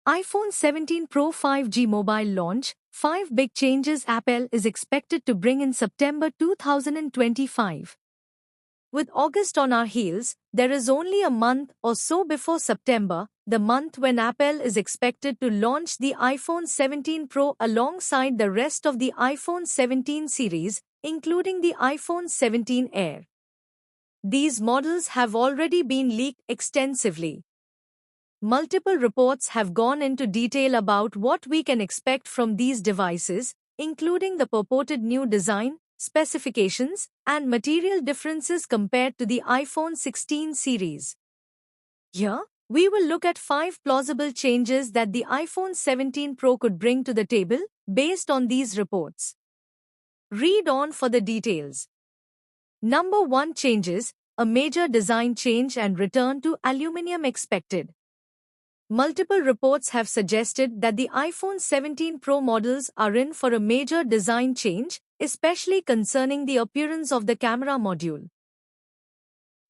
iPhone 17 Pro 5G mobile launch, 5 big changes Apple is expected to bring in September 2025. With August on our heels, there is only a month or so before September, the month when Apple is expected to launch the iPhone 17 Pro alongside the rest of the iPhone 17 series, including the iPhone 17 Air. These models have already been leaked extensively. Multiple reports have gone into detail about what we can expect from these devices, including the purported new design, specifications, and material differences compared to the iPhone 16 series. Here, we will look at 5 plausible changes that the iPhone 17 Pro could bring to the table, based on these reports. Read on for the details. Number 1 changes, a major design change and return to aluminum expected. Multiple reports have suggested that the iPhone 17 Pro models are in for a major design change, especially concerning the appearance of the camera module.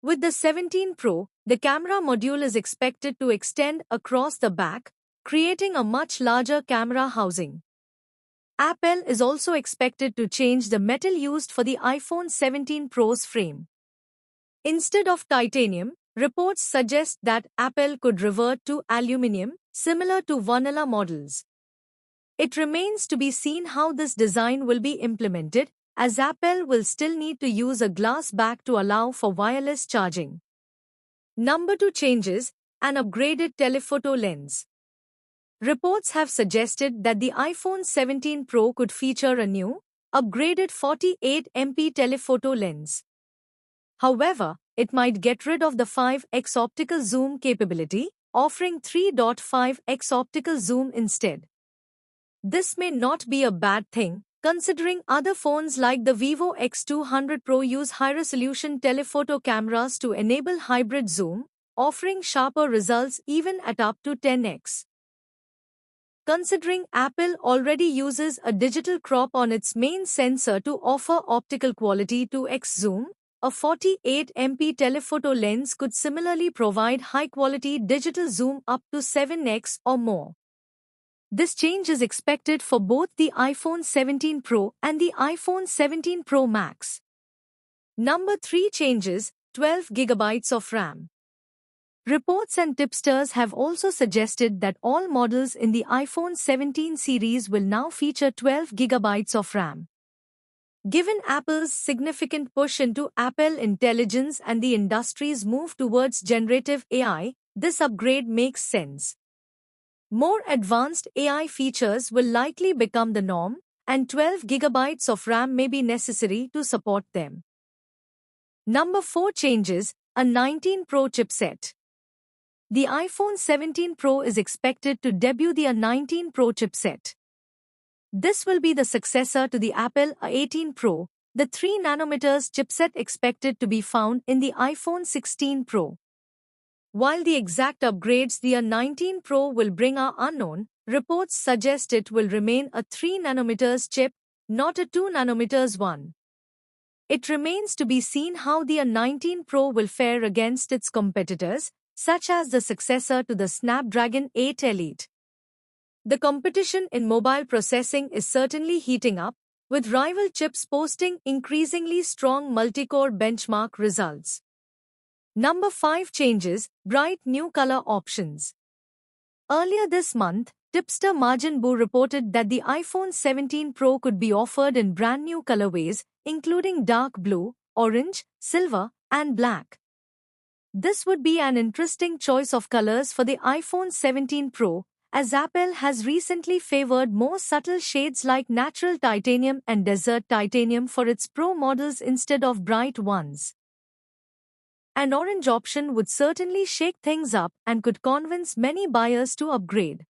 With the 17 Pro, the camera module is expected to extend across the back, creating a much larger camera housing. Apple is also expected to change the metal used for the iPhone 17 Pro's frame. Instead of titanium, reports suggest that Apple could revert to aluminum, similar to vanilla models. It remains to be seen how this design will be implemented, as Apple will still need to use a glass back to allow for wireless charging. Number 2 changes, an upgraded telephoto lens. Reports have suggested that the iPhone 17 Pro could feature a new, upgraded 48MP telephoto lens. However, it might get rid of the 5x optical zoom capability, offering 3.5x optical zoom instead. This may not be a bad thing, considering other phones like the Vivo X200 Pro use high-resolution telephoto cameras to enable hybrid zoom, offering sharper results even at up to 10x. Considering Apple already uses a digital crop on its main sensor to offer optical quality 2x zoom, a 48MP telephoto lens could similarly provide high-quality digital zoom up to 7x or more. This change is expected for both the iPhone 17 Pro and the iPhone 17 Pro Max. Number 3 changes, 12GB of RAM. Reports and tipsters have also suggested that all models in the iPhone 17 series will now feature 12GB of RAM. Given Apple's significant push into Apple Intelligence and the industry's move towards generative AI, this upgrade makes sense. More advanced AI features will likely become the norm, and 12GB of RAM may be necessary to support them. Number 4 changes, a 19 Pro chipset. The iPhone 17 Pro is expected to debut the A19 Pro chipset. This will be the successor to the Apple A18 Pro, the 3nm chipset expected to be found in the iPhone 16 Pro. While the exact upgrades the A19 Pro will bring are unknown, reports suggest it will remain a 3nm chip, not a 2nm one. It remains to be seen how the A19 Pro will fare against its competitors, such as the successor to the Snapdragon 8 Elite. The competition in mobile processing is certainly heating up, with rival chips posting increasingly strong multi-core benchmark results. Number 5 changes, bright new color options. Earlier this month, tipster Margin Bu reported that the iPhone 17 Pro could be offered in brand new colorways, including dark blue, orange, silver, and black. This would be an interesting choice of colors for the iPhone 17 Pro, as Apple has recently favored more subtle shades like natural titanium and desert titanium for its Pro models instead of bright ones. An orange option would certainly shake things up and could convince many buyers to upgrade.